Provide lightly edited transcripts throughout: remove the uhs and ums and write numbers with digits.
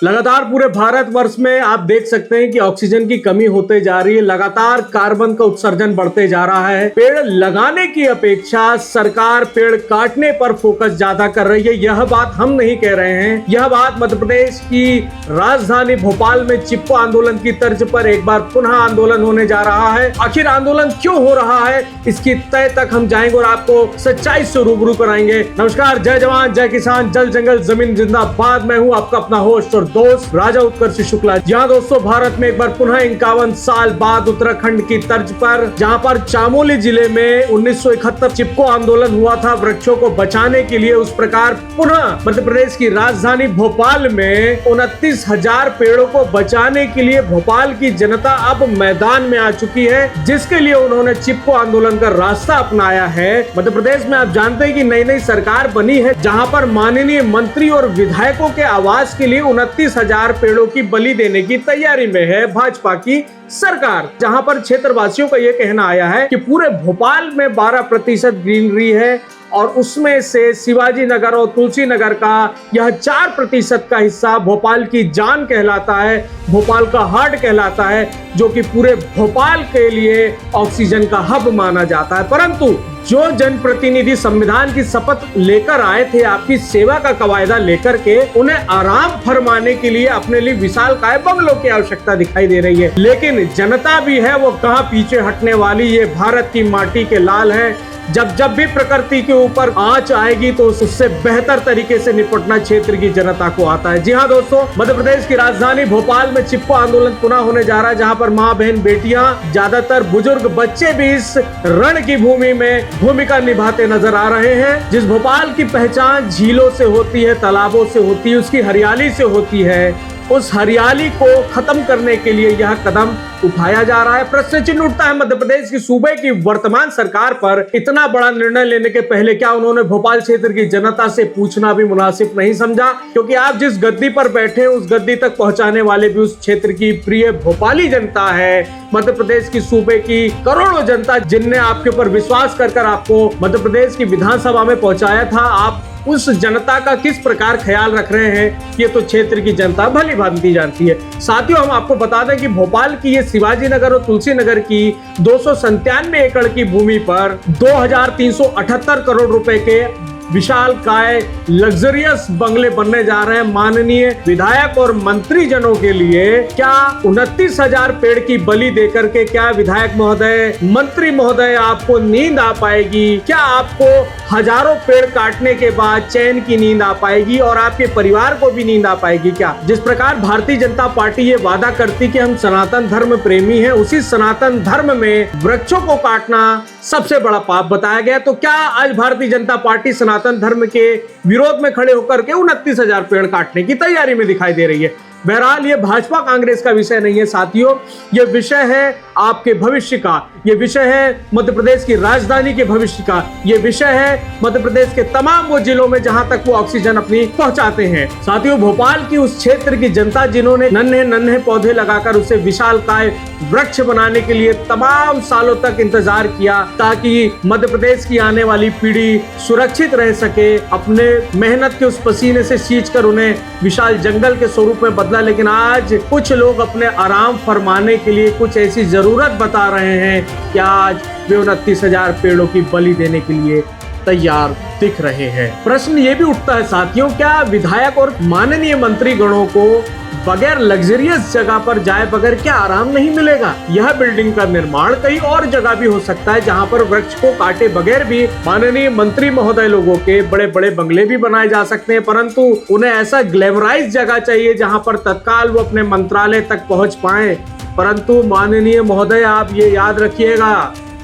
लगातार पूरे भारतवर्ष में आप देख सकते हैं कि ऑक्सीजन की कमी होते जा रही है। लगातार कार्बन का उत्सर्जन बढ़ते जा रहा है। पेड़ लगाने की अपेक्षा सरकार पेड़ काटने पर फोकस ज्यादा कर रही है। यह बात हम नहीं कह रहे हैं, यह बात मध्य प्रदेश की राजधानी भोपाल में चिपको आंदोलन की तर्ज पर एक बार पुनः आंदोलन होने जा रहा है। आखिर आंदोलन क्यों हो रहा है, इसकी तय तक हम जाएंगे और आपको सच्चाई से रूबरू कराएंगे। नमस्कार, जय जवान जय किसान, जल जंगल जमीन जिंदाबाद। मैं हूं आपका अपना होस्ट दोस्त राजा उत्कर्ष शुक्ला। जहां दोस्तों भारत में एक बार पुनः 51 साल बाद उत्तराखंड की तर्ज पर, जहां पर चामोली जिले में 1971 चिपको आंदोलन हुआ था वृक्षों को बचाने के लिए, उस प्रकार पुनः मध्य प्रदेश की राजधानी भोपाल में 29,000 पेड़ों को बचाने के लिए भोपाल की जनता अब मैदान में आ चुकी है, जिसके लिए उन्होंने चिपको आंदोलन का रास्ता अपनाया है। मध्य प्रदेश में आप जानते हैं कि नई नई सरकार बनी है, जहां पर माननीय मंत्री और विधायकों के आवास के लिए 29,000 पेड़ों की बलि देने की तैयारी में है भाजपा की सरकार। जहां पर क्षेत्रवासियों का यह कहना आया है कि पूरे भोपाल में 12% ग्रीनरी है और उसमें से शिवाजी नगर और तुलसी नगर का यह 4% का हिस्सा भोपाल की जान कहलाता है, भोपाल का हार्ट कहलाता है, जो कि पूरे भोपाल के लिए ऑक्सीजन का हब माना जाता है। परंतु जो जनप्रतिनिधि संविधान की शपथ लेकर आए थे, आपकी सेवा का कवायदा लेकर के, उन्हें आराम फरमाने के लिए अपने लिए विशालकाय बंगलों की आवश्यकता दिखाई दे रही है। लेकिन जनता भी है वो कहां पीछे हटने वाली। ये भारत की माटी के लाल है। जब भी प्रकृति के ऊपर आंच आएगी तो उससे बेहतर तरीके से निपटना क्षेत्र की जनता को आता है। जी हाँ दोस्तों, मध्य प्रदेश की राजधानी भोपाल में चिपको आंदोलन पुनः होने जा रहा है, जहां पर माँ बहन बेटियां, ज्यादातर बुजुर्ग बच्चे भी इस रण की भूमि में भूमिका निभाते नजर आ रहे हैं। जिस भोपाल की पहचान झीलों से होती है, तालाबों से होती है, उसकी हरियाली से होती है, उस हरियाली को खत्म करने के लिए यह कदम उठाया जा रहा है। प्रश्न चिन्ह उठता है मध्य प्रदेश की सूबे की वर्तमान सरकार पर, इतना बड़ा निर्णय लेने के पहले क्या उन्होंने भोपाल क्षेत्र की जनता से पूछना भी मुनासिब नहीं समझा? क्योंकि आप जिस गद्दी पर बैठे हैं उस गद्दी तक पहुंचाने वाले भी उस क्षेत्र की प्रिय भोपाली जनता है। मध्य प्रदेश की सूबे की करोड़ों जनता जिनने आपके ऊपर विश्वास कर आपको मध्य प्रदेश की विधानसभा में पहुंचाया था, आप उस जनता का किस प्रकार ख्याल रख रहे हैं, ये तो क्षेत्र की जनता भली भांति जानती है। साथियों, हम आपको बता दें कि भोपाल की ये शिवाजी नगर और तुलसी नगर की 297 एकड़ की भूमि पर 2,378 करोड़ रुपए के विशालकाय लग्जरियस बंगले बनने जा रहे हैं माननीय विधायक और मंत्री जनों के लिए। क्या 29,000 पेड़ की बलि देकर के क्या विधायक महोदय, मंत्री महोदय, आपको नींद आ पाएगी? क्या आपको हजारों पेड़ काटने के बाद चैन की नींद आ पाएगी और आपके परिवार को भी नींद आ पाएगी क्या? जिस प्रकार भारतीय जनता पार्टी ये वादा करती कि हम सनातन धर्म प्रेमी हैं, उसी सनातन धर्म में वृक्षों को काटना सबसे बड़ा पाप बताया गया। तो क्या आज भारतीय जनता पार्टी सनातन धर्म के विरोध में खड़े होकर के 29,000 पेड़ काटने की तैयारी में दिखाई दे रही है? बहरहाल ये भाजपा कांग्रेस का विषय नहीं है साथियों, ये विषय है आपके भविष्य का, ये विषय है मध्य प्रदेश की राजधानी के भविष्य का, ये विषय है मध्य प्रदेश के तमाम वो जिलों में जहां तक वो ऑक्सीजन अपनी पहुंचाते हैं। साथियों, भोपाल की उस क्षेत्र की जनता जिन्होंने नन्हे नन्हे पौधे लगाकर उसे विशालकाय वृक्ष बनाने के लिए तमाम सालों तक इंतजार किया, ताकि मध्य प्रदेश की आने वाली पीढ़ी सुरक्षित रह सके, अपने मेहनत के उस पसीने से सींचकर उन्हें विशाल जंगल के स्वरूप में बदला। लेकिन आज कुछ लोग अपने आराम फरमाने के लिए कुछ ऐसी जरूरत बता रहे हैं कि आज वे 29,000 पेड़ों की बलि देने के लिए तैयार दिख रहे हैं। प्रश्न ये भी उठता है साथियों, क्या विधायक और माननीय मंत्री गणों को बगैर लग्जरियस जगह पर जाए बगैर क्या आराम नहीं मिलेगा? यह बिल्डिंग का निर्माण कहीं और जगह भी हो सकता है, जहां पर वृक्ष को काटे बगैर भी माननीय मंत्री महोदय लोगों के बड़े बड़े बंगले भी बनाए जा सकते हैं। परंतु उन्हें ऐसा ग्लैमराइज जगह चाहिए जहां पर तत्काल वो अपने मंत्रालय तक पहुंच पाए। परंतु माननीय महोदय, आप ये याद रखिएगा,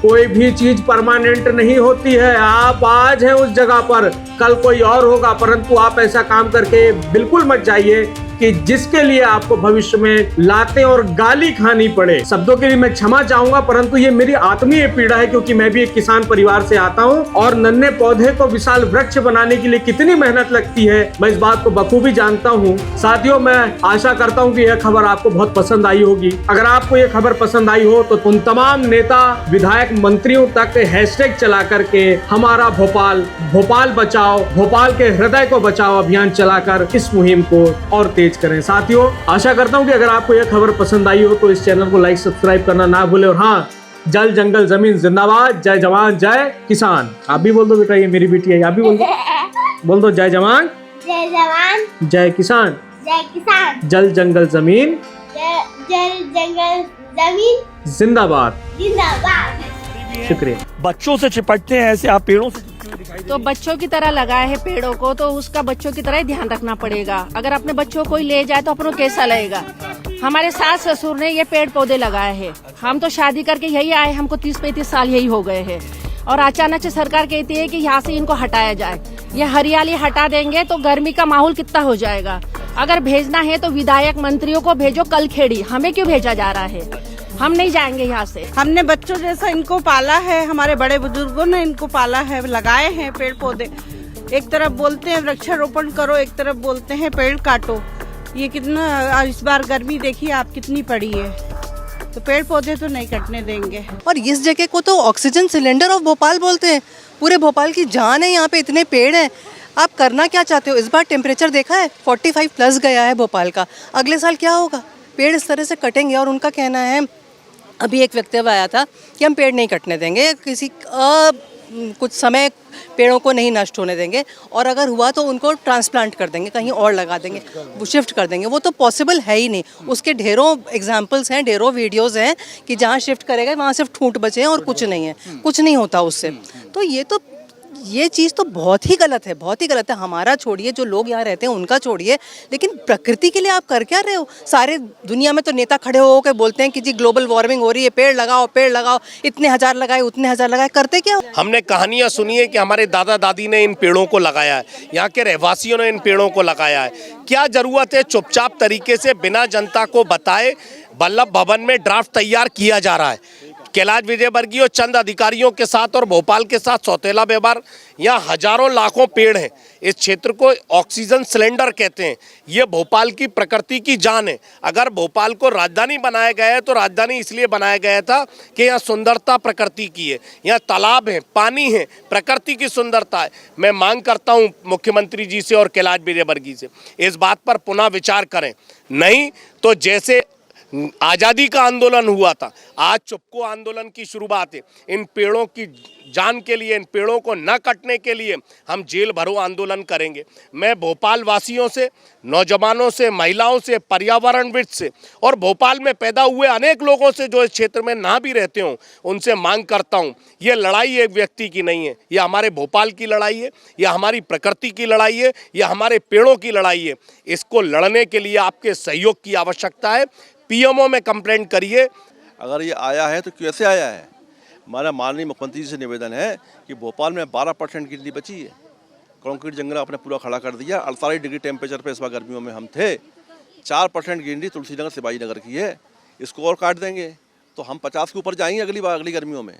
कोई भी चीज परमानेंट नहीं होती है। आप आज हैं उस जगह पर, कल कोई और होगा। परंतु आप ऐसा काम करके बिल्कुल मत जाइए कि जिसके लिए आपको भविष्य में लाते और गाली खानी पड़े। शब्दों के लिए मैं क्षमा चाहूंगा, परंतु ये मेरी आत्मीय पीड़ा है, क्योंकि मैं भी एक किसान परिवार से आता हूं और नन्हे पौधे को विशाल वृक्ष बनाने के लिए कितनी मेहनत लगती है, मैं इस बात को बखूबी जानता हूं। साथियों, मैं आशा करता हूं कि यह खबर आपको बहुत पसंद आई होगी। अगर आपको यह खबर पसंद आई हो तो उन तमाम नेता, विधायक, मंत्रियों तक हैशटैग चला करके हमारा भोपाल, भोपाल बचाओ, भोपाल के हृदय को बचाओ अभियान चलाकर इस मुहिम को और तेज एंगेज करें। साथियों, आशा करता हूं कि अगर आपको यह खबर पसंद आई हो तो इस चैनल को लाइक सब्सक्राइब करना ना भूलें। और हाँ, जल जंगल जमीन जिंदाबाद, जय जवान जय किसान। आप भी बोल दो बेटा, ये मेरी बेटी है, आप भी बोल दो जय जवान जय किसान, जल जंगल जमीन जिंदाबाद। शुक्रिया। बच्चों से चिपटते हैं ऐसे, आप पेड़ों से तो बच्चों की तरह लगाए हैं पेड़ों को, तो उसका बच्चों की तरह ही ध्यान रखना पड़ेगा। अगर अपने बच्चों को ही ले जाए तो अपनों कैसा लगेगा। हमारे सास ससुर ने ये पेड़ पौधे लगाए हैं, हम तो शादी करके यही आए, हमको 30-35 साल यही हो गए हैं। और अचानक से सरकार कहती है कि यहाँ से इनको हटाया जाए। ये हरियाली हटा देंगे तो गर्मी का माहौल कितना हो जाएगा। अगर भेजना है तो विधायक मंत्रियों को भेजो कलखेड़ी, हमें क्यों भेजा जा रहा है। हम नहीं जाएंगे यहाँ से। हमने बच्चों जैसा इनको पाला है, हमारे बड़े बुजुर्गों ने इनको पाला है, लगाए हैं पेड़ पौधे। एक तरफ बोलते हैं वृक्षारोपण करो, एक तरफ बोलते हैं पेड़ काटो। ये कितना, इस बार गर्मी देखिए आप कितनी पड़ी है, तो पेड़ पौधे तो नहीं कटने देंगे। और इस जगह को तो ऑक्सीजन सिलेंडर ऑफ भोपाल बोलते हैं। पूरे भोपाल की जान है, यहाँ पे इतने पेड़ हैं। आप करना क्या चाहते हो। इस बार टेम्परेचर देखा है 45 प्लस गया है भोपाल का। अगले साल क्या होगा। पेड़ इस तरह से कटेंगे। और उनका कहना है, अभी एक वक्तव्य आया था कि हम पेड़ नहीं कटने देंगे, कुछ समय पेड़ों को नहीं नष्ट होने देंगे, और अगर हुआ तो उनको ट्रांसप्लांट कर देंगे, कहीं और लगा देंगे, वो शिफ्ट कर देंगे। वो तो पॉसिबल है ही नहीं। उसके ढेरों एग्जांपल्स हैं, ढेरों वीडियोस हैं कि जहाँ शिफ्ट करेगा वहाँ सिर्फ ठूंठ बचे हैं और कुछ नहीं है, कुछ नहीं होता उससे। तो ये चीज़ तो बहुत ही गलत है, बहुत ही गलत है। हमारा छोड़िए, जो लोग यहाँ रहते हैं उनका छोड़िए, लेकिन प्रकृति के लिए आप कर क्या रहे हो। सारे दुनिया में तो नेता खड़े हो के बोलते हैं कि जी ग्लोबल वार्मिंग हो रही है, पेड़ लगाओ, इतने हजार लगाए, उतने हजार लगाए, करते क्या हो। हमने कहानियां सुनी है कि हमारे दादा दादी ने इन पेड़ों को लगाया है, यहाँ के रहवासियों ने इन पेड़ों को लगाया है। क्या जरूरत है चुपचाप तरीके से बिना जनता को बताए वल्लभ भवन में ड्राफ्ट तैयार किया जा रहा है कैलाश विजयवर्गीय और चंद अधिकारियों के साथ, और भोपाल के साथ सौतेला व्यवहार। यहाँ हजारों लाखों पेड़ हैं। इस क्षेत्र को ऑक्सीजन सिलेंडर कहते हैं। ये भोपाल की प्रकृति की जान है। अगर भोपाल को राजधानी बनाया गया है तो राजधानी इसलिए बनाया गया था कि यहाँ सुंदरता प्रकृति की है, यहाँ तालाब है, पानी है, प्रकृति की सुंदरता है। मैं मांग करता हूँ मुख्यमंत्री जी से और कैलाश विजयवर्गीय से, इस बात पर पुनः विचार करें। नहीं तो जैसे आज़ादी का आंदोलन हुआ था, आज चुपको आंदोलन की शुरुआत है। इन पेड़ों की जान के लिए, इन पेड़ों को न कटने के लिए हम जेल भरो आंदोलन करेंगे। मैं भोपाल वासियों से, नौजवानों से, महिलाओं से, पर्यावरणविद से और भोपाल में पैदा हुए अनेक लोगों से जो इस क्षेत्र में ना भी रहते हों, उनसे मांग करता हूं, ये लड़ाई एक व्यक्ति की नहीं है, ये हमारे भोपाल की लड़ाई है, ये हमारी प्रकृति की लड़ाई है, ये हमारे पेड़ों की लड़ाई है। इसको लड़ने के लिए आपके सहयोग की आवश्यकता है। पीएमओ में कंप्लेंट करिए। अगर ये आया है तो कैसे आया है। हमारा माननीय मुख्यमंत्री जी से निवेदन है कि भोपाल में 12% गिनती बची है। कंक्रीट जंगल आपने पूरा खड़ा कर दिया। 48 डिग्री टेम्परेचर पे इस बार गर्मियों में हम थे। 4% गिनती तुलसीनगर शिवाजी नगर की है। इसको और काट देंगे तो हम 50 के ऊपर जाएंगे अगली गर्मियों में।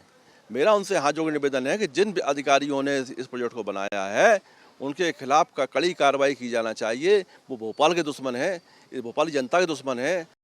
मेरा उनसे हाथ जोड़ निवेदन है कि जिन अधिकारियों ने इस प्रोजेक्ट को बनाया है उनके खिलाफ कड़ी कार्रवाई की जाना चाहिए। वो भोपाल के दुश्मन है, भोपाली जनता के दुश्मन है।